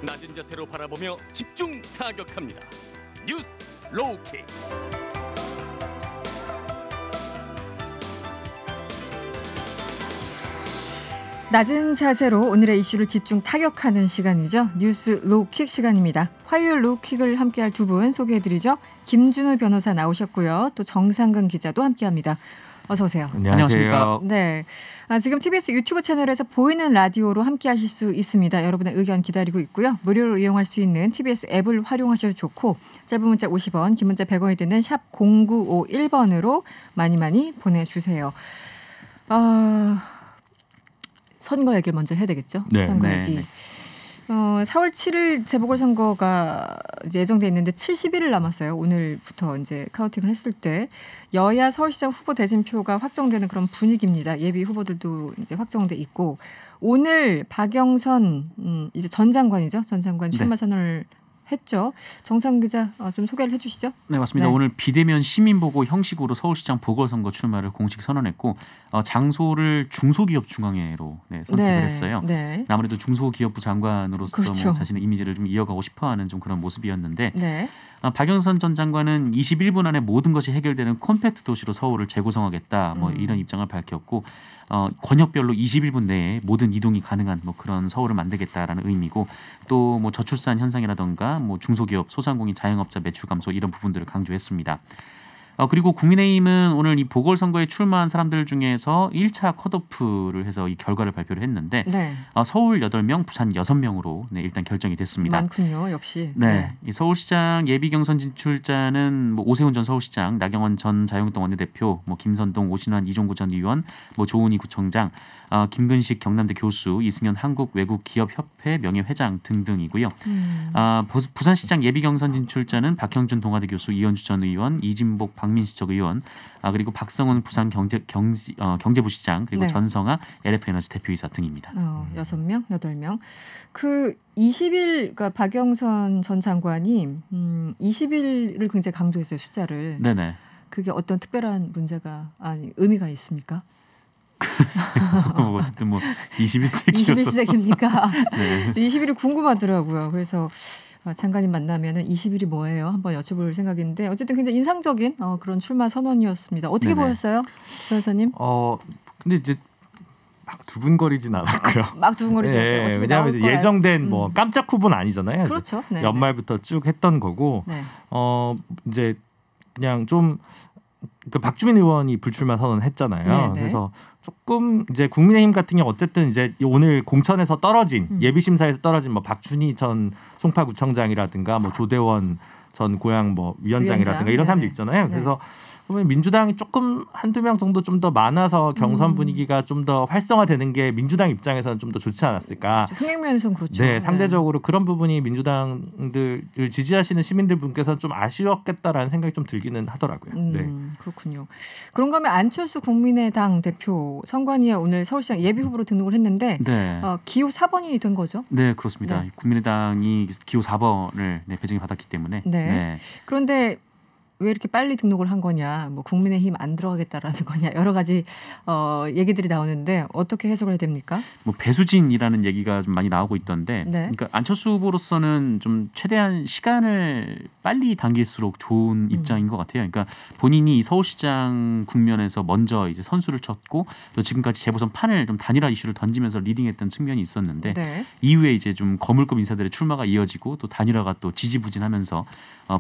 낮은 자세로 바라보며 집중 타격합니다. 뉴스 로우킥. 낮은 자세로 오늘의 이슈를 집중 타격하는 시간이죠. 뉴스 로우킥 시간입니다. 화요일 로우킥을 함께할 두 분 소개해드리죠. 김준우 변호사 나오셨고요. 또 정상근 기자도 함께합니다. 어서 오세요. 안녕하십니까. 네, 지금 TBS 유튜브 채널에서 보이는 라디오로 함께하실 수 있습니다. 여러분의 의견 기다리고 있고요. 무료로 이용할 수 있는 TBS 앱을 활용하셔도 좋고 짧은 문자 50원, 긴 문자 100원이 드는 샵 0951번으로 많이 보내주세요. 선거 얘기를 먼저 해야 되겠죠? 네, 선거 네, 얘기. 네. 4월 7일 재보궐선거가 이제 예정돼 있는데 70일을 남았어요. 오늘부터 이제 카운팅을 했을 때 여야 서울시장 후보 대진표가 확정되는 그런 분위기입니다. 예비 후보들도 이제 확정돼 있고 오늘 박영선 이제 전 장관이죠. 전 장관 출마 선언을 했죠. 정상 기자 좀 소개를 해주시죠. 네, 맞습니다. 네. 오늘 비대면 시민보고 형식으로 서울시장 보궐선거 출마를 공식 선언했고 장소를 중소기업중앙회로 선택을 했어요. 네. 아무래도 중소기업부 장관으로서 그렇죠. 뭐 자신의 이미지를 좀 이어가고 싶어하는 좀 그런 모습이었는데 네. 박영선 전 장관은 21분 안에 모든 것이 해결되는 콤팩트 도시로 서울을 재구성하겠다. 뭐 이런 입장을 밝혔고 권역별로 21분 내에 모든 이동이 가능한 뭐 그런 서울을 만들겠다라는 의미고 또 뭐 저출산 현상이라던가 뭐 중소기업, 소상공인, 자영업자 매출 감소 이런 부분들을 강조했습니다. 그리고 국민의힘은 오늘 이 보궐선거에 출마한 사람들 중에서 1차 컷오프를 해서 이 결과를 발표를 했는데 네. 서울 8명, 부산 6명으로 일단 결정이 됐습니다. 많군요. 역시. 네. 이 서울시장 예비 경선 진출자는 뭐 오세훈 전 서울시장, 나경원 전 자유한국당 원내대표, 뭐 김선동, 오신환, 이종구 전 의원, 뭐 조은희 구청장, 김근식 경남대 교수, 이승현 한국외국기업협회 명예회장 등등이고요. 부산시장 예비 경선 진출자는 박형준 동아대 교수, 이현주 전 의원, 이진복 박민시청 의원, 그리고 박성훈 부산 경제부 시장, 그리고 네. 전성아 LF에너지 대표이사 등입니다. 6명, 8명. 그 20일, 그러니까 박영선 전 장관이 20일을 굉장히 강조했어요, 숫자를. 네네. 그게 어떤 특별한 문제가 의미가 있습니까? 어쨌든 뭐 21세기여서 21세기입니까? 네. 20일이 궁금하더라고요. 그래서 장관님 만나면은 20일이 뭐예요? 한번 여쭤볼 생각인데 어쨌든 굉장히 인상적인 그런 출마 선언이었습니다. 어떻게 네네. 보셨어요, 변호사님? 근데 이제 막 두근거리진 않았고요. 막 두근거리지 않고요. 네, 어차피 왜냐하면 나올 이제 거라. 예정된 뭐 깜짝 후보는 아니잖아요. 그렇죠. 네, 연말부터 쭉 했던 거고 네. 이제 그냥 좀 그 박주민 의원이 불출마 선언했잖아요. 네네. 그래서 조금 이제 국민의힘 같은 경우 어쨌든 이제 오늘 공천에서 떨어진 예비 심사에서 떨어진 뭐 박준희 전 송파구청장이라든가 뭐 조대원 전 고양 뭐 위원장이라든가 이런 사람들 네네. 있잖아요. 네. 그래서 보면 민주당이 조금 한두 명 정도 좀 더 많아서 경선 분위기가 좀 더 활성화되는 게 민주당 입장에서는 좀 더 좋지 않았을까. 흥행면에서는 그렇죠. 네, 상대적으로 그런 부분이 민주당들을 지지하시는 시민들 분께서는 좀 아쉬웠겠다라는 생각이 좀 들기는 하더라고요. 네. 그렇군요. 그런가 하면 안철수 국민의당 대표 선관위에 오늘 서울시장 예비 후보로 등록을 했는데 네. 기호 4번이 된 거죠? 네, 그렇습니다. 네. 국민의당이 기호 4번을 배정이 받았기 때문에. 네. 그런데 왜 이렇게 빨리 등록을 한 거냐, 뭐 국민의힘 안 들어가겠다라는 거냐 여러 가지 얘기들이 나오는데 어떻게 해석을 해야 됩니까? 뭐 배수진이라는 얘기가 좀 많이 나오고 있던데, 네. 그러니까 안철수 후보로서는 좀 최대한 시간을 빨리 당길수록 좋은 입장인 것 같아요. 그러니까 본인이 이 서울시장 국면에서 먼저 이제 선수를 쳤고 또 지금까지 재보선 판을 좀 단일화 이슈를 던지면서 리딩했던 측면이 있었는데 네. 이후에 이제 좀 거물급 인사들의 출마가 이어지고 또 단일화가 또 지지부진하면서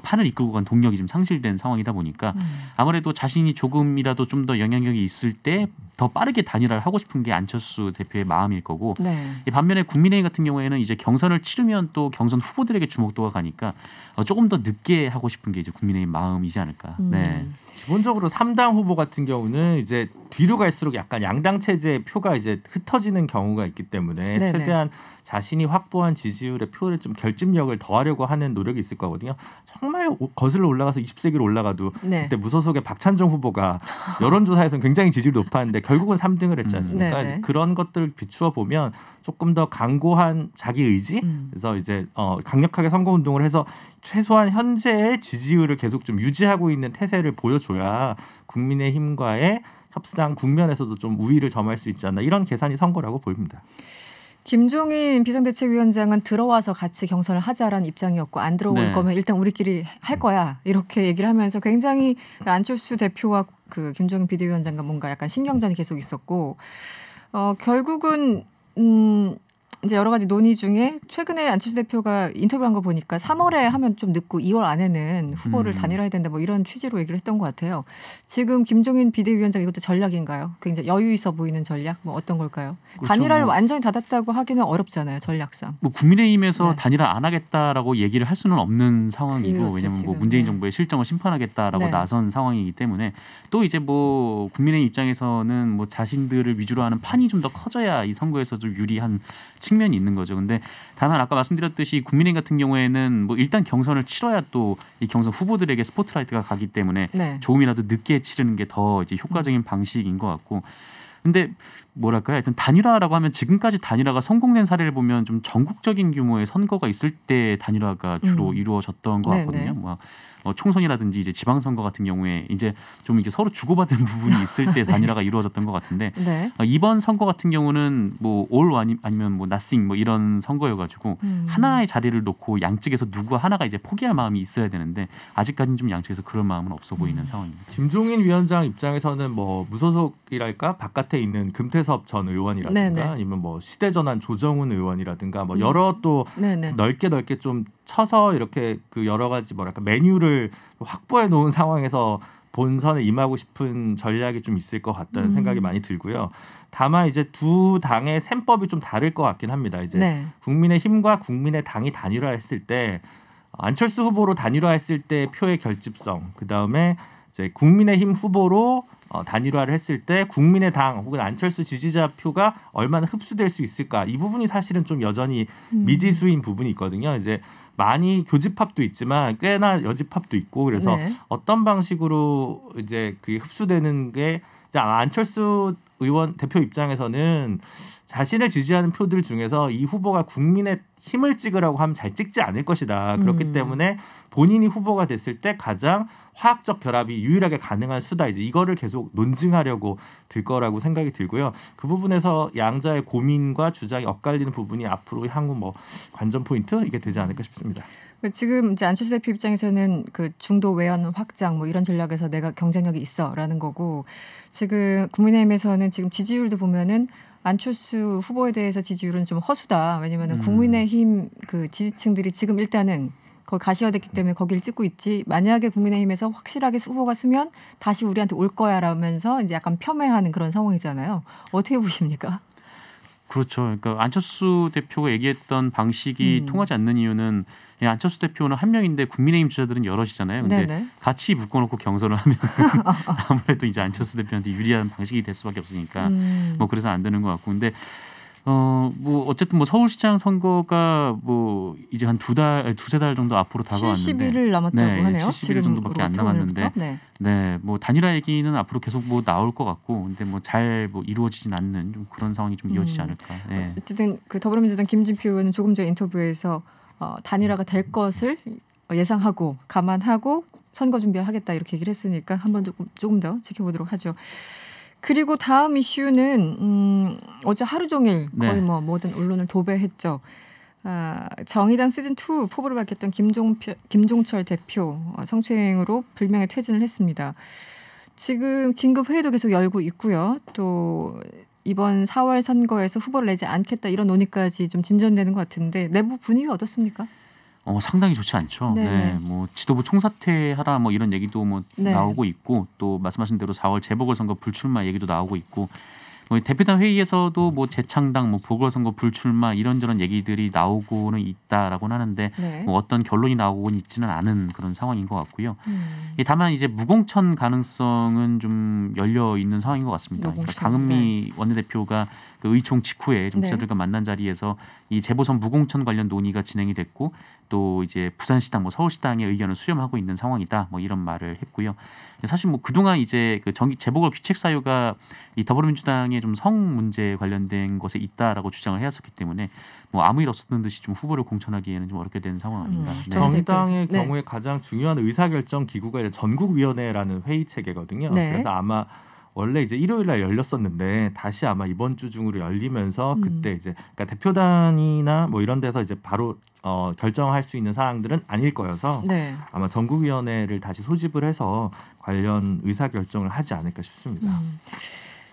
판을 이끌고 간 동력이 좀 상실된 상황이다 보니까 아무래도 자신이 조금이라도 좀 더 영향력이 있을 때 더 빠르게 단일화를 하고 싶은 게 안철수 대표의 마음일 거고 네. 반면에 국민의힘 같은 경우에는 이제 경선을 치르면 또 경선 후보들에게 주목도가 가니까 조금 더 늦게 하고 싶은 게 이제 국민의힘 마음이지 않을까. 네. 기본적으로 3당 후보 같은 경우는 이제 뒤로 갈수록 약간 양당 체제의 표가 이제 흩어지는 경우가 있기 때문에 네네. 최대한 자신이 확보한 지지율의 표를 좀 결집력을 더하려고 하는 노력이 있을 거거든요. 정말 거슬러 올라가서 20세기로 올라가도 네. 그때 무소속의 박찬종 후보가 여론조사에서는 굉장히 지지율이 높았는데 결국은 3등을 했지 않습니까? 네네. 그런 것들을 비추어 보면 조금 더 강고한 자기 의지, 그래서 이제 강력하게 선거운동을 해서 최소한 현재의 지지율을 계속 좀 유지하고 있는 태세를 보여줘야 국민의힘과의 협상 국면에서도 좀 우위를 점할 수 있지 않나 이런 계산이 선 거라고 보입니다. 김종인 비상대책위원장은 들어와서 같이 경선을 하자라는 입장이었고 안 들어올 네. 거면 일단 우리끼리 할 거야 이렇게 얘기를 하면서 굉장히 안철수 대표와 그 김종인 비대위원장과 뭔가 약간 신경전이 계속 있었고 결국은 이제 여러 가지 논의 중에 최근에 안철수 대표가 인터뷰한 걸 보니까 3월에 하면 좀 늦고 2월 안에는 후보를 단일화해야 된다 뭐 이런 취지로 얘기를 했던 것 같아요. 지금 김종인 비대위원장 이것도 전략인가요? 굉장히 여유 있어 보이는 전략 뭐 어떤 걸까요? 그렇죠. 단일화를 뭐, 완전히 닫았다고 하기는 어렵잖아요. 전략상. 뭐 국민의힘에서 네. 단일화 안 하겠다라고 얘기를 할 수는 없는 상황이고 그렇죠, 왜냐하면 뭐 지금. 문재인 네. 정부의 실정을 심판하겠다라고 네. 나선 상황이기 때문에 또 이제 뭐 국민의힘 입장에서는 뭐 자신들을 위주로 하는 판이 좀 더 커져야 이 선거에서 좀 유리한 측면이 있는 거죠. 근데 다만 아까 말씀드렸듯이 국민의힘 같은 경우에는 뭐 일단 경선을 치러야 또 이 경선 후보들에게 스포트라이트가 가기 때문에 네. 조금이라도 늦게 치르는 게 더 이제 효과적인 방식인 것 같고. 근데 뭐랄까요? 하여튼 단일화라고 하면 지금까지 단일화가 성공된 사례를 보면 좀 전국적인 규모의 선거가 있을 때 단일화가 주로 이루어졌던 것 네네. 같거든요. 뭐 총선이라든지 이제 지방선거 같은 경우에 이제 좀 이게 서로 주고받은 부분이 있을 때 단일화가 이루어졌던 것 같은데 네. 이번 선거 같은 경우는 뭐 all 아니면 뭐 nothing 뭐 이런 선거여가지고 하나의 자리를 놓고 양측에서 누구 하나가 이제 포기할 마음이 있어야 되는데 아직까지는 좀 양측에서 그런 마음은 없어 보이는 상황입니다. 김종인 위원장 입장에서는 뭐 무소속이랄까 바깥에 있는 금태섭 전 의원이라든가 네네. 아니면 뭐 시대전환 조정훈 의원이라든가 뭐 여러 또 네네. 넓게 좀 쳐서 이렇게 그 여러 가지 뭐랄까 메뉴를 확보해 놓은 상황에서 본선에 임하고 싶은 전략이 좀 있을 것 같다는 생각이 많이 들고요. 다만 이제 두 당의 셈법이 좀 다를 것 같긴 합니다. 이제 네. 국민의힘과 국민의당이 단일화했을 때 안철수 후보로 단일화했을 때 표의 결집성, 그 다음에 이제 국민의힘 후보로 단일화를 했을 때 국민의당 혹은 안철수 지지자 표가 얼마나 흡수될 수 있을까, 이 부분이 사실은 좀 여전히 미지수인 부분이 있거든요. 이제 많이 교집합도 있지만 꽤나 여집합도 있고 그래서 네. 어떤 방식으로 이제 그게 흡수되는 게 이제 안철수 의원 대표 입장에서는 자신을 지지하는 표들 중에서 이 후보가 국민의 힘을 찍으라고 하면 잘 찍지 않을 것이다. 그렇기 때문에 본인이 후보가 됐을 때 가장 화학적 결합이 유일하게 가능한 수다. 이제 이거를 계속 논증하려고 들 거라고 생각이 들고요. 그 부분에서 양자의 고민과 주장이 엇갈리는 부분이 앞으로 향후 뭐 관전 포인트 이게 되지 않을까 싶습니다. 지금 이제 안철수 대표 입장에서는 그 중도 외연 확장 뭐 이런 전략에서 내가 경쟁력이 있어라는 거고, 지금 국민의힘에서는 지금 지지율도 보면은 안철수 후보에 대해서 지지율은 좀 허수다. 왜냐하면 국민의힘 그 지지층들이 지금 일단은 거기 가시화됐기 때문에 거기를 찍고 있지. 만약에 국민의힘에서 확실하게 후보가 쓰면 다시 우리한테 올 거야라면서 이제 약간 폄훼하는 그런 상황이잖아요. 어떻게 보십니까? 그렇죠. 그러니까 안철수 대표가 얘기했던 방식이 통하지 않는 이유는 안철수 대표는 한 명인데 국민의힘 주자들은 여럿이잖아요. 근데 네네. 같이 묶어놓고 경선을 하면 아무래도 이제 안철수 대표한테 유리한 방식이 될 수밖에 없으니까 뭐 그래서 안 되는 것 같고. 근데 뭐 어쨌든 뭐 서울시장 선거가 뭐 이제 한 두세 달 정도 앞으로 다가왔는데 70일을 남았다고 네, 하네요. 70일 정도밖에 안 남았는데 네. 네, 뭐 단일화 얘기는 앞으로 계속 뭐 나올 것 같고, 근데 뭐 잘 뭐 이루어지진 않는 좀 그런 상황이 좀 이어지지 않을까. 네. 어쨌든 그 더불어민주당 김진표 의원은 조금 전 인터뷰에서 단일화가 될 것을 예상하고 감안하고 선거 준비를 하겠다 이렇게 얘기를 했으니까 한번 조금 더 지켜보도록 하죠. 그리고 다음 이슈는 어제 하루 종일 거의 네. 뭐 모든 언론을 도배했죠. 정의당 시즌2 포부를 밝혔던 김종철 대표 성추행으로 불명예 퇴진을 했습니다. 지금 긴급 회의도 계속 열고 있고요. 또 이번 4월 선거에서 후보를 내지 않겠다 이런 논의까지 좀 진전되는 것 같은데 내부 분위기가 어떻습니까? 상당히 좋지 않죠. 네네. 네, 뭐 지도부 총사퇴하라 뭐 이런 얘기도 뭐 네. 나오고 있고, 또 말씀하신 대로 4월 재보궐선거 불출마 얘기도 나오고 있고, 뭐 대표단 회의에서도 뭐 재창당, 뭐 보궐선거 불출마 이런저런 얘기들이 나오고는 있다라고는 하는데 네. 뭐 어떤 결론이 나오고는 있지는 않은 그런 상황인 것 같고요. 다만 이제 무공천 가능성은 좀 열려 있는 상황인 것 같습니다. 그러니까 무공천, 강은미 원내대표가 그 의총 직후에 좀 네. 기자들과 만난 자리에서 이 재보선 무공천 관련 논의가 진행이 됐고, 또 이제 부산시당, 뭐 서울시당의 의견을 수렴하고 있는 상황이다. 뭐 이런 말을 했고요. 사실 뭐 그동안 이제 그 재보궐 규칙 사유가 이 더불어민주당의 좀 성 문제 관련된 것에 있다라고 주장을 해왔었기 때문에 뭐 아무 일 없었던 듯이 좀 후보를 공천하기에는 좀 어렵게 된 상황 아닌가. 네. 정의당의 네. 경우에 가장 중요한 의사결정 기구가 이제 전국위원회라는 회의 체계거든요. 네. 그래서 아마 원래 이제 일요일 날 열렸었는데 다시 아마 이번 주 중으로 열리면서 그때 이제 그러니까 대표단이나 뭐 이런 데서 이제 바로 결정할 수 있는 사항들은 아닐 거여서 네. 아마 전국위원회를 다시 소집을 해서 관련 의사 결정을 하지 않을까 싶습니다.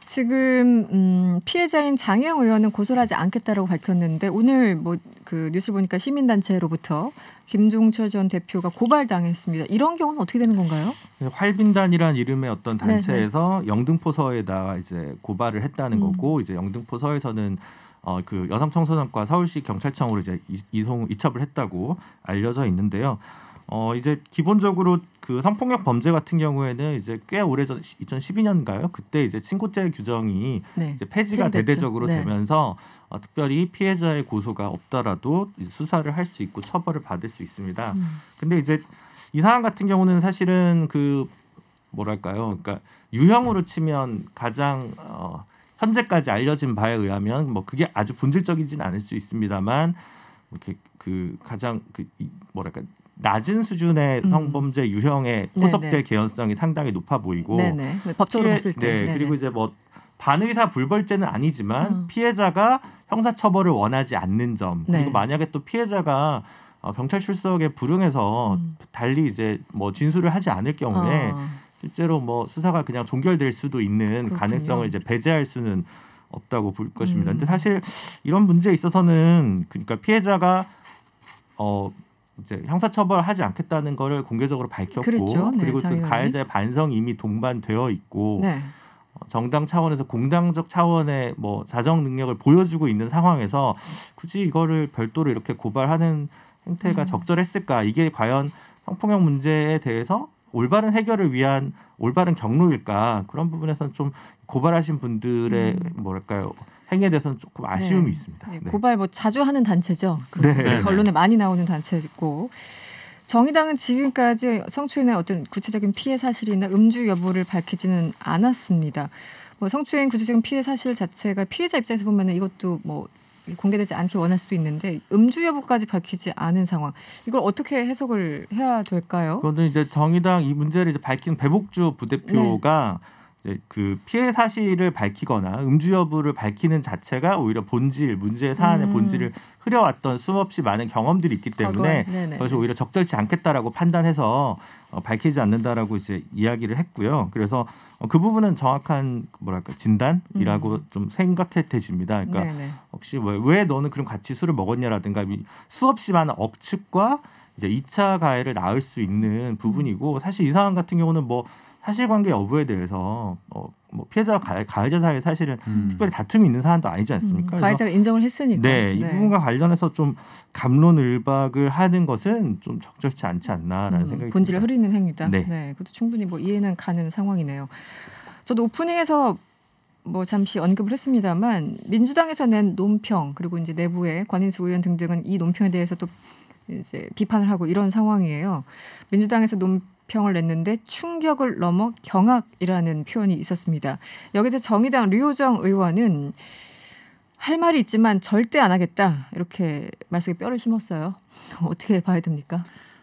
지금 피해자인 장혜영 의원은 고소를 하지 않겠다라고 밝혔는데 오늘 뭐 그 뉴스 보니까 시민단체로부터 김종철 전 대표가 고발당했습니다. 이런 경우는 어떻게 되는 건가요? 활빈단이란 이름의 어떤 단체에서 영등포서에다가 이제 고발을 했다는 거고 이제 영등포서에서는 그 여성청소년과 서울시 경찰청으로 이제 이첩을 했다고 알려져 있는데요. 이제 기본적으로 그 성폭력 범죄 같은 경우에는 이제 꽤 오래전 2012년인가요? 그때 이제 친고죄 규정이 네. 이제 폐지가 폐지됐죠. 대대적으로 네. 되면서 특별히 피해자의 고소가 없더라도 수사를 할 수 있고 처벌을 받을 수 있습니다. 근데 이제 이 사안 같은 경우는 사실은 그 뭐랄까요? 그러니까 유형으로 치면 가장 현재까지 알려진 바에 의하면 뭐 그게 아주 본질적이진 않을 수 있습니다만 이렇게 그 가장 뭐랄까 낮은 수준의 성범죄 유형에 포섭될 네네. 개연성이 상당히 높아 보이고 네네. 법적으로 봤을 때. 네, 네네. 그리고 이제 뭐 반의사 불벌죄는 아니지만 피해자가 형사처벌을 원하지 않는 점 그리고 네. 만약에 또 피해자가 경찰 출석에 불응해서 달리 이제 뭐 진술을 하지 않을 경우에 실제로 뭐 수사가 그냥 종결될 수도 있는 그렇군요. 가능성을 이제 배제할 수는 없다고 볼 것입니다. 근데 사실 이런 문제에 있어서는 그러니까 피해자가 이제 형사처벌하지 않겠다는 거를 공개적으로 밝혔고 그랬죠. 네, 그리고 또 장의원이. 가해자의 반성이 이미 동반되어 있고 네. 정당 차원에서 공당적 차원의 뭐 자정 능력을 보여주고 있는 상황에서 굳이 이거를 별도로 이렇게 고발하는 행태가 적절했을까? 이게 과연 성폭력 문제에 대해서 올바른 해결을 위한 올바른 경로일까? 그런 부분에서는 좀 고발하신 분들의 뭐랄까요? 행위에 대해서는 조금 아쉬움이 네. 있습니다. 네, 네. 고발 뭐 자주 하는 단체죠. 네. 언론에 많이 나오는 단체고 정의당은 지금까지 성추행의 어떤 구체적인 피해 사실이나 음주 여부를 밝히지는 않았습니다. 뭐 성추행 구체적인 피해 사실 자체가 피해자 입장에서 보면 이것도 뭐 공개되지 않길 원할 수도 있는데 음주 여부까지 밝히지 않은 상황. 이걸 어떻게 해석을 해야 될까요? 그거는 이제 정의당 이 문제를 이제 밝힌 배복주 부대표가 이제 그 피해 사실을 밝히거나 음주 여부를 밝히는 자체가 오히려 본질, 문제의 사안의 본질을 흐려왔던 수없이 많은 경험들이 있기 때문에 그래서 오히려 적절치 않겠다라고 판단해서 밝히지 않는다라고 이제 이야기를 했고요. 그래서 그 부분은 정확한 뭐랄까 진단이라고 좀 생각해집니다. 그러니까 네네. 혹시 왜 너는 그럼 같이 술을 먹었냐라든가 수없이 많은 억측과 이제 2차 가해를 낳을 수 있는 부분이고 사실 이 상황 같은 경우는 뭐 사실관계 여부에 대해서 뭐 피해자와 가해자 사이에 사실은 특별히 다툼이 있는 사안도 아니지 않습니까? 가해자가 인정을 했으니까. 네, 이 부분과 관련해서 좀 갑론을박을 하는 것은 좀 적절치 않지 않나라는 생각이 본질을 듭니다. 흐리는 행위다. 네. 네, 그것도 충분히 뭐 이해는 가는 상황이네요. 저도 오프닝에서 뭐 잠시 언급을 했습니다만 민주당에서 낸 논평 그리고 이제 내부의 권인수 의원 등등은 이 논평에 대해서 또 이제 비판을 하고 이런 상황이에요. 민주당에서 논평을 냈는데 충격을 넘어 경악이라는 표현이 있었습니다. 여기에 대해 정의당 류호정 의원은 할 말이 있지만 절대 안 하겠다 이렇게 말 속에 뼈를 심었어요. 어떻게 봐야 됩니까?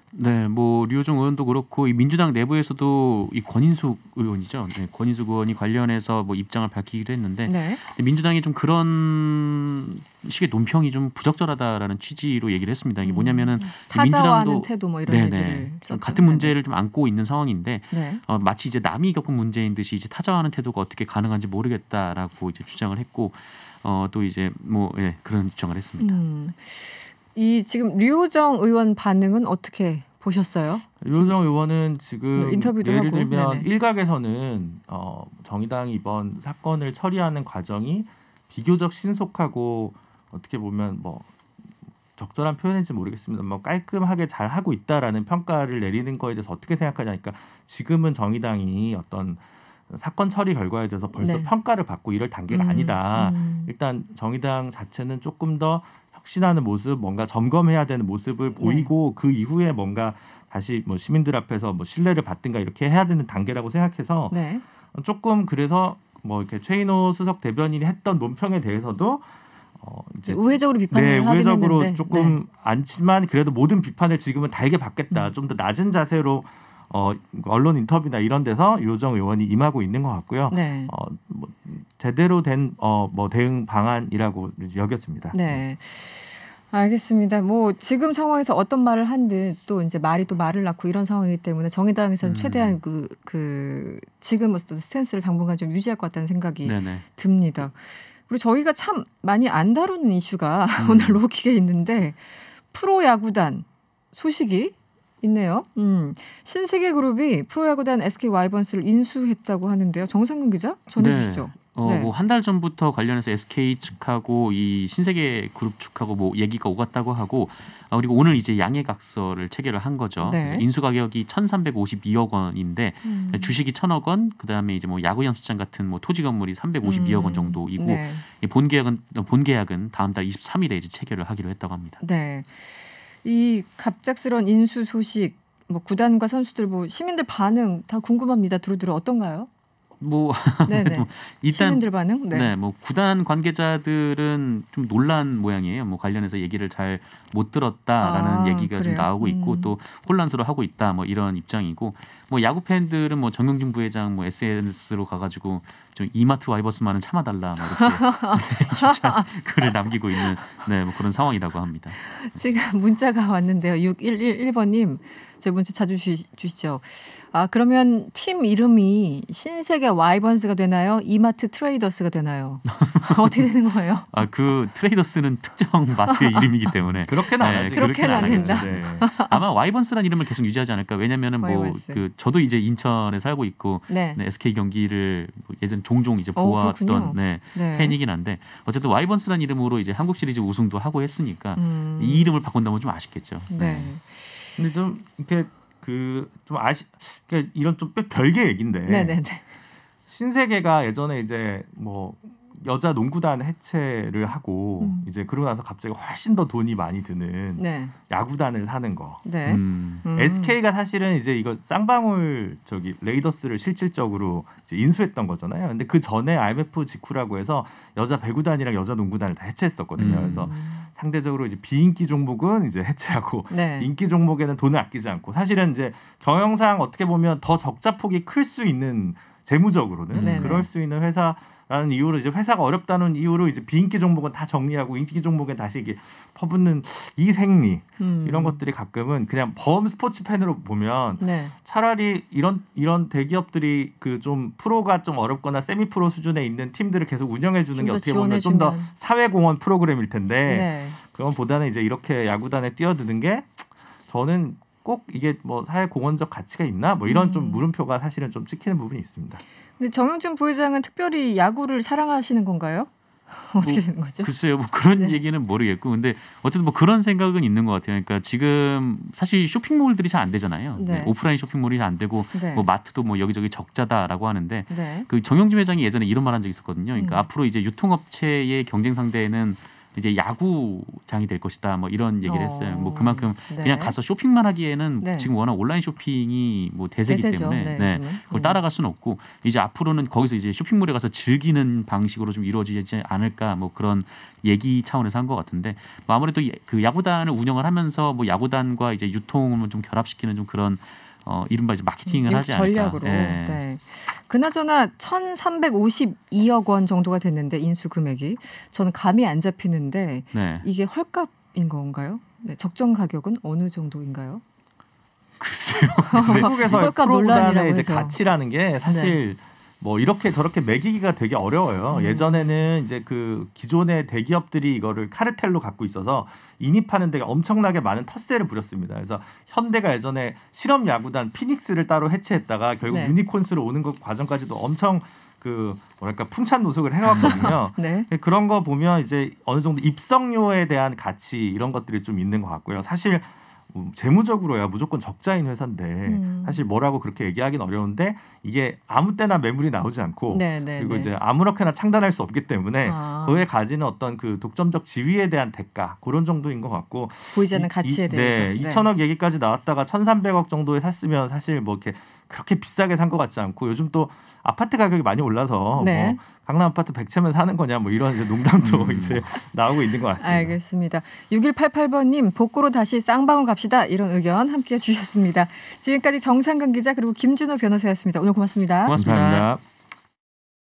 네, 뭐 류호정 의원도 그렇고 이 민주당 내부에서도 이 권인숙 의원이죠. 네, 권인숙 의원이 관련해서 뭐 입장을 밝히기도 했는데 네. 민주당이 좀 그런 식의 논평이 좀 부적절하다라는 취지로 얘기를 했습니다. 이게 뭐냐면은 타자와는 민주당도 태도 뭐 이런 얘기를 좀 같은 문제를 좀 안고 있는 상황인데 네. 마치 이제 남이 겪은 문제인 듯이 이제 타자와는 태도가 어떻게 가능한지 모르겠다라고 이제 주장을 했고 또 이제 뭐 그런 주장을 했습니다. 이 지금 류호정 의원 반응은 어떻게 보셨어요? 류호정 의원은 지금 인터뷰도 예를 하고. 들면 네네. 일각에서는 정의당이 이번 사건을 처리하는 과정이 비교적 신속하고 어떻게 보면 뭐 적절한 표현인지 모르겠습니다. 뭐 깔끔하게 잘 하고 있다라는 평가를 내리는 거에 대해서 어떻게 생각하냐니까 지금은 정의당이 어떤 사건 처리 결과에 대해서 벌써 네. 평가를 받고 이럴 단계가 아니다. 일단 정의당 자체는 조금 더 혁신하는 모습, 뭔가 점검해야 되는 모습을 보이고 그 이후에 뭔가 다시 뭐 시민들 앞에서 뭐 신뢰를 받든가 이렇게 해야 되는 단계라고 생각해서 네. 조금 그래서 뭐 이렇게 최인호 수석 대변인이 했던 논평에 대해서도 이제 우회적으로 비판을 하긴 우회적으로 했는데 조금 않지만 그래도 모든 비판을 지금은 달게 받겠다. 좀 더 낮은 자세로 언론 인터뷰나 이런 데서 유호정 의원이 임하고 있는 것 같고요. 네. 뭐 제대로 된 뭐 대응 방안이라고 여겨집니다. 네. 알겠습니다. 뭐 지금 상황에서 어떤 말을 한 듯 또 이제 말이 또 말을 낳고 이런 상황이기 때문에 정의당에서는 최대한 지금 어떤 스탠스를 당분간 좀 유지할 것 같다는 생각이 네네. 듭니다. 그리고 저희가 참 많이 안 다루는 이슈가 오늘 로키에 있는데 프로야구단 소식이 있네요. 신세계그룹이 프로야구단 SK 와이번스를 인수했다고 하는데요. 정상근 기자 전해주시죠. 네. 뭐 한 달 전부터 관련해서 SK 측하고 이 신세계 그룹 측하고 뭐 얘기가 오갔다고 하고 그리고 오늘 이제 양해각서를 체결을 한 거죠. 네. 인수 가격이 1,352억 원인데 주식이 1,000억 원, 그다음에 이제 뭐 야구 연습장 같은 뭐 토지 건물이 352억 원 정도이고 네. 본 계약은 다음 달 23일에 이제 체결을 하기로 했다고 합니다. 네. 이 갑작스러운 인수 소식, 뭐 구단과 선수들, 뭐 시민들 반응 다 궁금합니다. 두루두루 어떤가요? 뭐 네네. 일단 시민들 반응? 네. 네, 뭐 구단 관계자들은 좀 놀란 모양이에요. 뭐 관련해서 얘기를 잘 못 들었다라는 얘기가 그래요? 좀 나오고 있고 또 혼란스러워하고 있다. 뭐 이런 입장이고 뭐 야구 팬들은 뭐 정용진 부회장 뭐 SNS로 가가지고 좀 이마트 와이버스만은 참아달라 뭐 이렇게 유자 글을 남기고 있는 뭐 그런 상황이라고 합니다. 지금 문자가 왔는데요. 6111번님 저희 문자 자주 주시죠. 그러면 팀 이름이 신세계 와이번스가 되나요? 이마트 트레이더스가 되나요? 어떻게 되는 거예요? 그 트레이더스는 특정 마트의 이름이기 때문에 그렇게는 안 하죠. 그렇게는 안 하겠죠. 된다. 네. 아마 와이번스라는 이름을 계속 유지하지 않을까. 왜냐면은 뭐 와이번스. 저도 이제 인천에 살고 있고 네. SK 경기를 예전 종종 이제 그렇군요. 보았던 네. 팬이긴 한데 어쨌든 와이번스라는 이름으로 이제 한국 시리즈 우승도 하고 했으니까 이 이름을 바꾼다면 좀 아쉽겠죠. 네. 근데 좀 이렇게 그러니까 이런 좀 별개 얘기인데 네네네. 신세계가 예전에 이제 뭐 여자 농구단 해체를 하고 이제 그러고 나서 갑자기 훨씬 더 돈이 많이 드는 네. 야구단을 사는 거. 네. SK가 사실은 이제 이거 쌍방울 레이더스를 실질적으로 이제 인수했던 거잖아요. 근데 그 전에 IMF 직후라고 해서 여자 배구단이랑 여자 농구단을 다 해체했었거든요. 그래서 상대적으로 이제 비인기 종목은 이제 해체하고 네. 인기 종목에는 돈을 아끼지 않고 사실은 이제 경영상 어떻게 보면 더 적자폭이 클 수 있는 재무적으로는 네네. 그럴 수 있는 회사라는 이유로 이제 회사가 어렵다는 이유로 이제 비인기 종목은 다 정리하고 인기 종목에 다시 이게 퍼붓는 이 생리 이런 것들이 가끔은 그냥 범 스포츠 팬으로 보면 네. 차라리 이런 대기업들이 그 좀 프로가 좀 어렵거나 세미 프로 수준에 있는 팀들을 계속 운영해 주는 게 좀 더 어떻게 보면 좀 더 지원해주면. 사회공헌 프로그램일 텐데 네. 그건보다는 이제 이렇게 야구단에 뛰어드는 게 저는 꼭 이게 뭐 사회공헌적 가치가 있나 뭐 이런 좀 물음표가 사실은 좀 찍히는 부분이 있습니다. 근데 정영준 부회장은 특별히 야구를 사랑하시는 건가요? 어떻게 되는 거죠? 글쎄요, 뭐 그런 네. 얘기는 모르겠고, 근데 어쨌든 뭐 그런 생각은 있는 것 같아요. 그러니까 지금 사실 쇼핑몰들이 잘 안 되잖아요. 네. 오프라인 쇼핑몰이 잘 안 되고, 네. 뭐 마트도 뭐 여기저기 적자다라고 하는데, 네. 그 정영진 회장이 예전에 이런 말 한 적이 있었거든요. 그러니까 앞으로 이제 유통업체의 경쟁 상대는 이제 야구장이 될 것이다. 뭐 이런 얘기를 했어요. 뭐 그만큼 네. 그냥 가서 쇼핑만 하기에는 네. 지금 워낙 온라인 쇼핑이 뭐 대세기 대세죠. 때문에 네, 요즘은. 그걸 따라갈 수는 없고 이제 앞으로는 거기서 이제 쇼핑몰에 가서 즐기는 방식으로 좀 이루어지지 않을까 뭐 그런 얘기 차원에서 한 것 같은데 뭐 아무래도 그 야구단을 운영을 하면서 뭐 야구단과 이제 유통을 좀 결합시키는 좀 그런 이른바 이제 마케팅을 하지 않을까. 전략으로. 네. 그나저나 1,352억 원 정도가 됐는데 인수 금액이 저는 감이 안 잡히는데 네. 이게 헐값인 건가요? 네. 적정 가격은 어느 정도인가요? 글쎄요. 한국에서 헐값 논란이라고 프로구단의 이제 해서. 가치라는 게 사실 뭐 이렇게 저렇게 매기기가 되게 어려워요. 예전에는 이제 그 기존의 대기업들이 이거를 카르텔로 갖고 있어서 인입하는 데가 엄청나게 많은 텃세를 부렸습니다. 그래서 현대가 예전에 실험 야구단 피닉스를 따로 해체했다가 결국 네. 유니콘스로 오는 것 과정까지도 엄청 그 뭐랄까 풍찬 노숙을 해왔거든요. 네. 그런 거 보면 이제 어느 정도 입성료에 대한 가치 이런 것들이 좀 있는 것 같고요. 사실 재무적으로야 무조건 적자인 회사인데 사실 뭐라고 그렇게 얘기하기는 어려운데 이게 아무 때나 매물이 나오지 않고 네, 네, 그리고 네. 이제 아무렇게나 창단할 수 없기 때문에 그에 가지는 어떤 그 독점적 지위에 대한 대가 그런 정도인 것 같고 보이지 않는 가치에 대해서. 네, 2천억 얘기까지 나왔다가 1,300억 정도에 샀으면 사실 뭐 이렇게 그렇게 비싸게 산 것 같지 않고 요즘 또 아파트 가격이 많이 올라서 네. 뭐 강남 아파트 100채면 사는 거냐 뭐 이런 이제 농담도 이제 나오고 있는 것 같습니다. 알겠습니다. 6188번님 복구로 다시 쌍방울 갑시다. 이런 의견 함께 주셨습니다. 지금까지 정상근 기자 그리고 김준호 변호사였습니다. 오늘 고맙습니다. 고맙습니다. 감사합니다.